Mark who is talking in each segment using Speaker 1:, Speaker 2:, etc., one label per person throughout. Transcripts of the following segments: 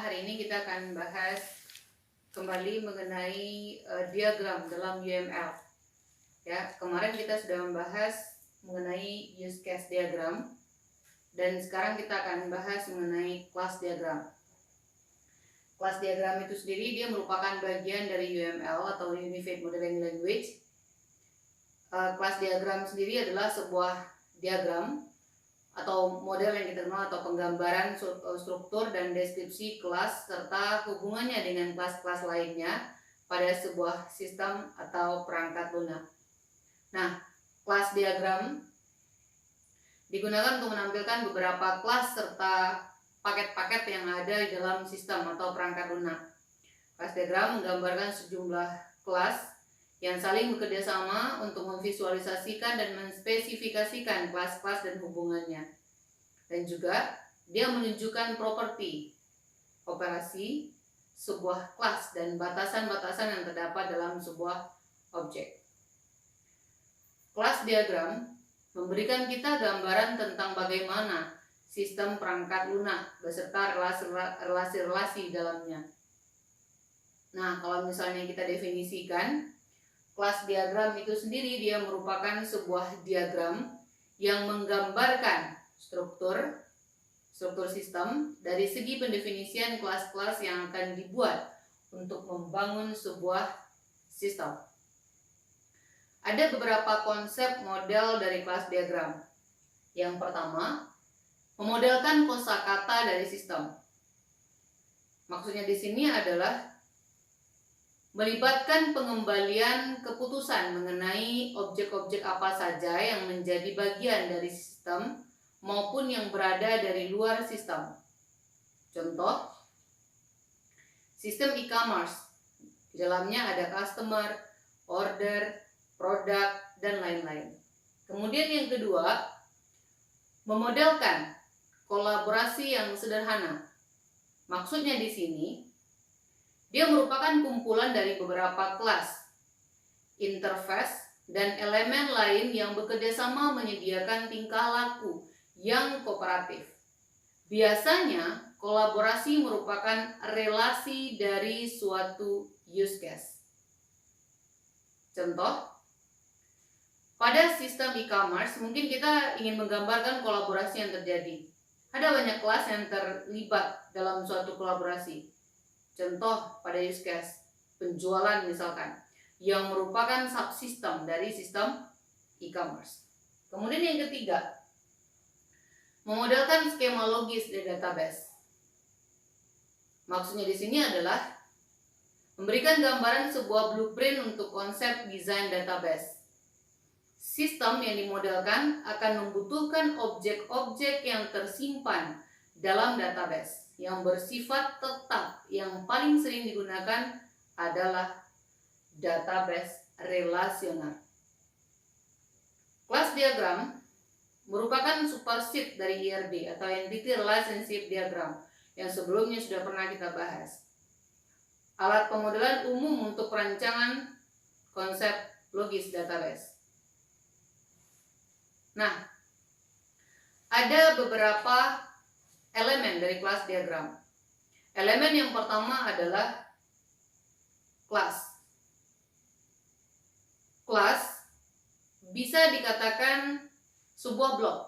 Speaker 1: hari ini kita akan bahas kembali mengenai diagram dalam UML. Ya, kemarin kita sudah membahas mengenai use case diagram dan sekarang kita akan bahas mengenai class diagram. Class diagram itu sendiri dia merupakan bagian dari UML atau Unified Modeling Language. Class diagram sendiri adalah sebuah diagram atau model yang kita kenal atau penggambaran struktur dan deskripsi kelas serta hubungannya dengan kelas-kelas lainnya pada sebuah sistem atau perangkat lunak. Nah, kelas diagram digunakan untuk menampilkan beberapa kelas serta paket-paket yang ada di dalam sistem atau perangkat lunak. Kelas diagram menggambarkan sejumlah kelas yang saling bekerja sama untuk memvisualisasikan dan menspesifikasikan kelas-kelas dan hubungannya. Dan juga dia menunjukkan properti operasi sebuah kelas dan batasan-batasan yang terdapat dalam sebuah objek. Kelas diagram memberikan kita gambaran tentang bagaimana sistem perangkat lunak beserta relasi-relasi dalamnya. Nah, kalau misalnya kita definisikan, kelas diagram itu sendiri dia merupakan sebuah diagram yang menggambarkan struktur sistem dari segi pendefinisian kelas-kelas yang akan dibuat untuk membangun sebuah sistem. Ada beberapa konsep model dari kelas diagram. Yang pertama, memodelkan kosakata dari sistem. Maksudnya di sini adalah melibatkan pengembalian keputusan mengenai objek-objek apa saja yang menjadi bagian dari sistem maupun yang berada dari luar sistem. Contoh, sistem e-commerce. Di dalamnya ada customer, order, produk, dan lain-lain. Kemudian yang kedua, memodelkan kolaborasi yang sederhana. Maksudnya di sini, dia merupakan kumpulan dari beberapa kelas, interface, dan elemen lain yang bekerjasama menyediakan tingkah laku yang kooperatif. Biasanya, kolaborasi merupakan relasi dari suatu use case. Contoh, pada sistem e-commerce, mungkin kita ingin menggambarkan kolaborasi yang terjadi. Ada banyak kelas yang terlibat dalam suatu kolaborasi. Contoh pada use case penjualan misalkan, yang merupakan subsistem dari sistem e-commerce. Kemudian yang ketiga, memodelkan skema logis dari database. Maksudnya di sini adalah memberikan gambaran sebuah blueprint untuk konsep desain database. Sistem yang dimodelkan akan membutuhkan objek-objek yang tersimpan dalam database yang bersifat tetap. Yang paling sering digunakan adalah database relasional. Kelas diagram merupakan superset dari ERD atau Entity Relationship Diagram yang sebelumnya sudah pernah kita bahas. Alat pemodelan umum untuk perancangan konsep logis database. Nah, ada beberapa elemen dari kelas diagram. Elemen yang pertama adalah kelas. Kelas bisa dikatakan sebuah blok.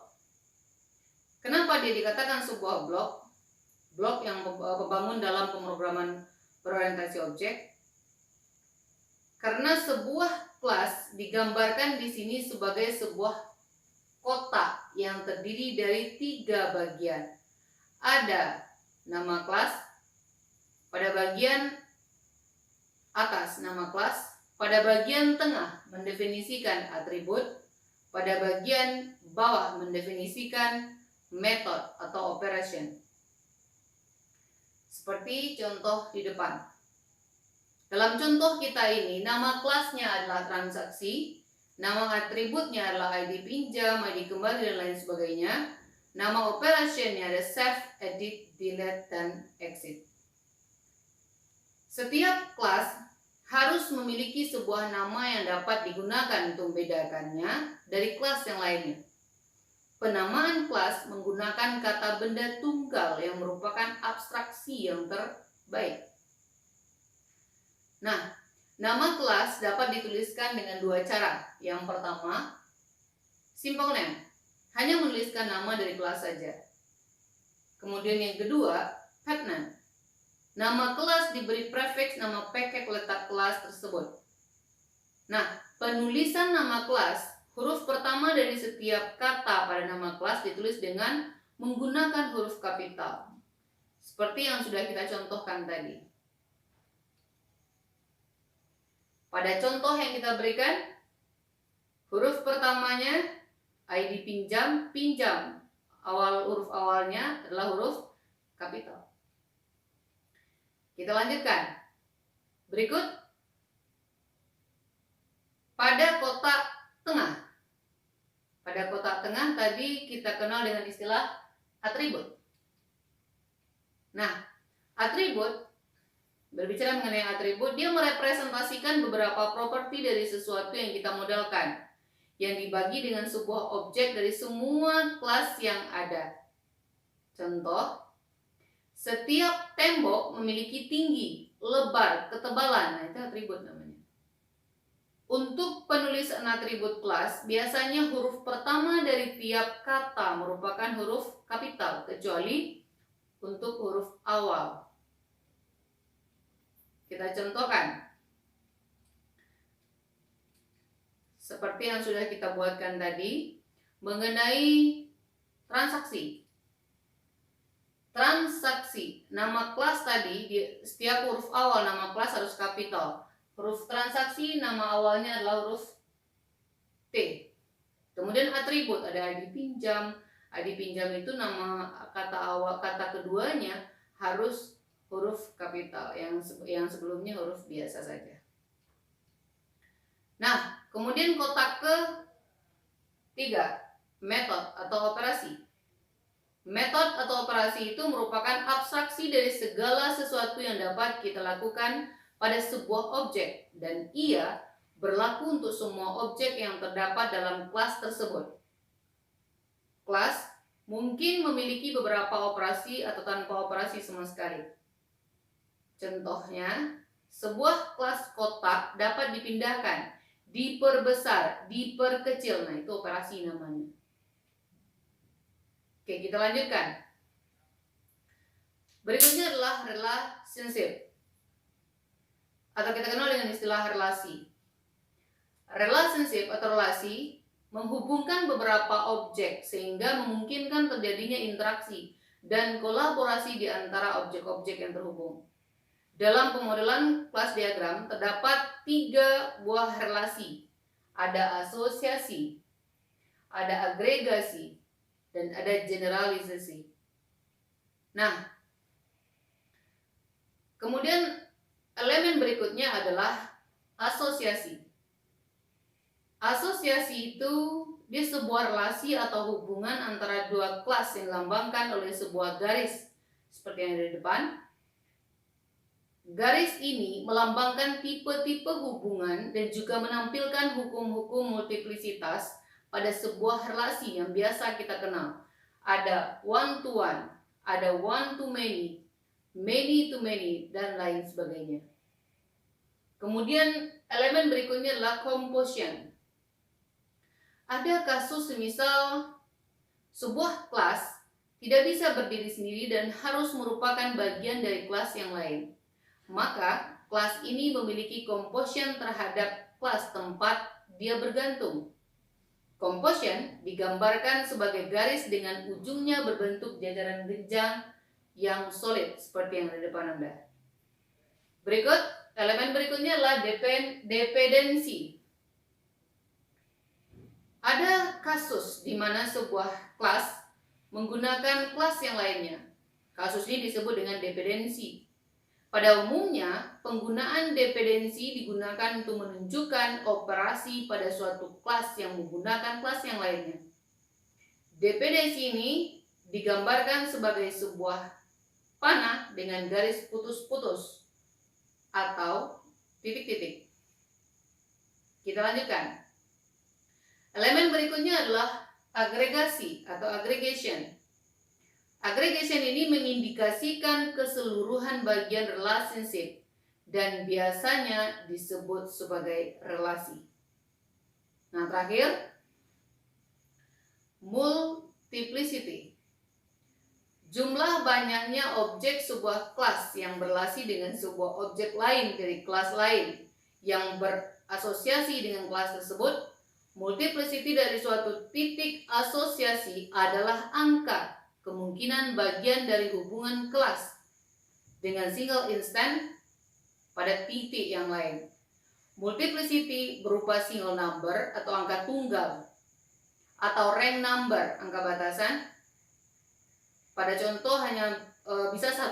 Speaker 1: Kenapa dia dikatakan sebuah blok? Blok yang terbangun dalam pemrograman berorientasi objek. Karena sebuah kelas digambarkan di sini sebagai sebuah kotak yang terdiri dari 3 bagian. Ada nama kelas, pada bagian atas nama kelas, pada bagian tengah mendefinisikan atribut, pada bagian bawah mendefinisikan method atau operation. Seperti contoh di depan. Dalam contoh kita ini, nama kelasnya adalah transaksi, nama atributnya adalah ID pinjam, ID kembali, dan lain sebagainya. Nama operationnya ada save, edit, delete, dan exit. Setiap kelas harus memiliki sebuah nama yang dapat digunakan untuk membedakannya dari kelas yang lainnya. Penamaan kelas menggunakan kata benda tunggal yang merupakan abstraksi yang terbaik. Nah, nama kelas dapat dituliskan dengan dua cara. Yang pertama, simple name, hanya menuliskan nama dari kelas saja. Kemudian yang kedua, pet name. Nama kelas diberi prefix nama pekek letak kelas tersebut. Nah, penulisan nama kelas, huruf pertama dari setiap kata pada nama kelas ditulis dengan menggunakan huruf kapital. Seperti yang sudah kita contohkan tadi. Pada contoh yang kita berikan, huruf pertamanya ID pinjam, pinjam. Huruf awalnya adalah huruf kapital. Kita lanjutkan. Berikut, pada kotak tengah. Pada kotak tengah tadi kita kenal dengan istilah atribut. Nah, atribut, berbicara mengenai atribut, dia merepresentasikan beberapa properti dari sesuatu yang kita modelkan, yang dibagi dengan sebuah objek dari semua kelas yang ada. Contoh, setiap tembok memiliki tinggi, lebar, ketebalan. Nah, itu atribut namanya. Untuk penulisan atribut kelas, biasanya huruf pertama dari tiap kata merupakan huruf kapital, kecuali untuk huruf awal. Kita contohkan. Seperti yang sudah kita buatkan tadi, mengenai transaksi. Transaksi, nama kelas tadi, setiap huruf awal nama kelas harus kapital. Huruf transaksi, nama awalnya adalah huruf T. Kemudian atribut, ada ID pinjam. ID pinjam itu nama kata keduanya harus huruf kapital, yang sebelumnya huruf biasa saja. Nah, kemudian kotak ketiga, metode atau operasi. Metode atau operasi itu merupakan abstraksi dari segala sesuatu yang dapat kita lakukan pada sebuah objek, dan ia berlaku untuk semua objek yang terdapat dalam kelas tersebut. Kelas mungkin memiliki beberapa operasi atau tanpa operasi sama sekali. Contohnya, sebuah kelas kotak dapat dipindahkan, diperbesar, diperkecil. Nah, itu operasi namanya. Oke, kita lanjutkan. Berikutnya adalah relationship, atau kita kenal dengan istilah relasi. Relationship atau relasi menghubungkan beberapa objek sehingga memungkinkan terjadinya interaksi dan kolaborasi di antara objek-objek yang terhubung. Dalam pemodelan kelas diagram terdapat 3 buah relasi. Ada asosiasi, ada agregasi, dan ada generalisasi. Nah, kemudian elemen berikutnya adalah asosiasi. Asosiasi itu dia sebuah relasi atau hubungan antara dua kelas yang dilambangkan oleh sebuah garis seperti yang ada di depan. Garis ini melambangkan tipe-tipe hubungan dan juga menampilkan hukum-hukum multiplisitas pada sebuah relasi yang biasa kita kenal. Ada one to one, ada one to many, many to many, dan lain sebagainya. Kemudian elemen berikutnya adalah composition. Ada kasus semisal sebuah kelas tidak bisa berdiri sendiri dan harus merupakan bagian dari kelas yang lain. Maka kelas ini memiliki composition terhadap kelas tempat dia bergantung. Composition digambarkan sebagai garis dengan ujungnya berbentuk jajaran genjang yang solid seperti yang ada di depan Anda. Berikut, elemen berikutnya adalah dependensi. Ada kasus di mana sebuah kelas menggunakan kelas yang lainnya. Kasus ini disebut dengan dependensi. Pada umumnya, penggunaan dependensi digunakan untuk menunjukkan operasi pada suatu kelas yang menggunakan kelas yang lainnya. Dependensi ini digambarkan sebagai sebuah panah dengan garis putus-putus atau titik-titik. Kita lanjutkan. Elemen berikutnya adalah agregasi atau aggregation. Aggregation ini mengindikasikan keseluruhan bagian relationship dan biasanya disebut sebagai relasi. Nah, terakhir, multiplicity. Jumlah banyaknya objek sebuah kelas yang berelasi dengan sebuah objek lain dari kelas lain yang berasosiasi dengan kelas tersebut. Multiplicity dari suatu titik asosiasi adalah angka kemungkinan bagian dari hubungan kelas dengan single instant pada titik yang lain. Multiplicity berupa single number atau angka tunggal atau rank number, angka batasan. Pada contoh hanya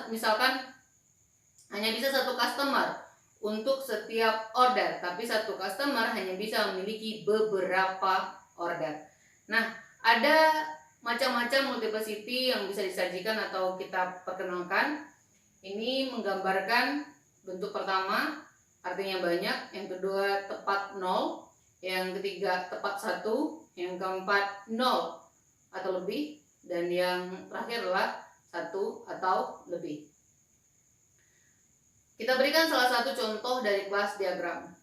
Speaker 1: misalkan hanya bisa satu customer untuk setiap order, tapi satu customer hanya bisa memiliki beberapa order. Nah, ada macam-macam multiplicity yang bisa disajikan atau kita perkenalkan. Ini menggambarkan bentuk pertama artinya banyak, yang kedua tepat 0, yang ketiga tepat 1, yang keempat 0 atau lebih, dan yang terakhir adalah 1 atau lebih. Kita berikan salah satu contoh dari kelas diagram.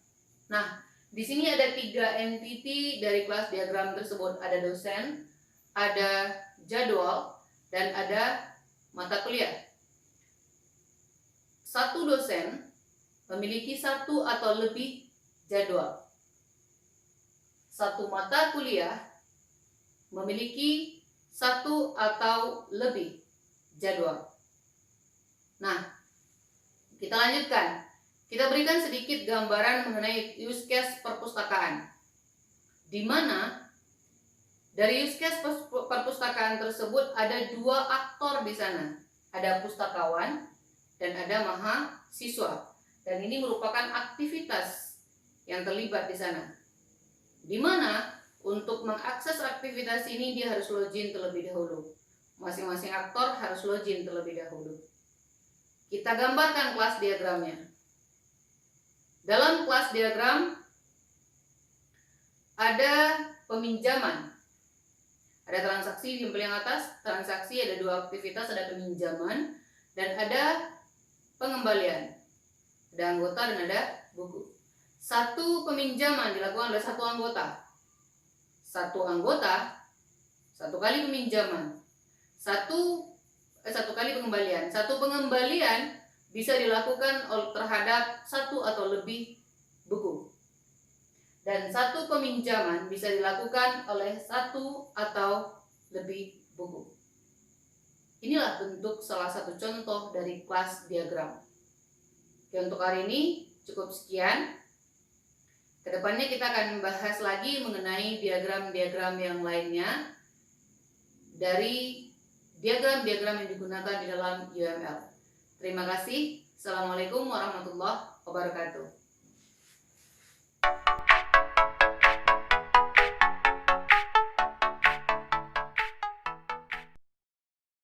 Speaker 1: Nah, di sini ada 3 entity dari kelas diagram tersebut. Ada dosen, ada jadwal, dan ada mata kuliah. Satu dosen memiliki 1 atau lebih jadwal. Satu mata kuliah memiliki 1 atau lebih jadwal. Nah, kita lanjutkan. Kita berikan sedikit gambaran mengenai use case perpustakaan, di mana dari use case perpustakaan tersebut ada 2 aktor di sana. Ada pustakawan dan ada mahasiswa. Dan ini merupakan aktivitas yang terlibat di sana. Di mana untuk mengakses aktivitas ini dia harus login terlebih dahulu. Masing-masing aktor harus login terlebih dahulu. Kita gambarkan kelas diagramnya. Dalam kelas diagram ada peminjaman. Ada transaksi di paling atas, transaksi ada 2 aktivitas, ada peminjaman dan ada pengembalian. Ada anggota dan ada buku. Satu peminjaman dilakukan oleh satu anggota. Satu anggota, 1 kali peminjaman, satu kali pengembalian. Satu pengembalian bisa dilakukan terhadap 1 atau lebih buku. Dan satu peminjaman bisa dilakukan oleh 1 atau lebih buku. Inilah bentuk salah satu contoh dari kelas diagram. Oke, untuk hari ini cukup sekian. Kedepannya kita akan membahas lagi mengenai diagram-diagram yang lainnya dari diagram-diagram yang digunakan di dalam UML. Terima kasih. Assalamualaikum warahmatullahi wabarakatuh.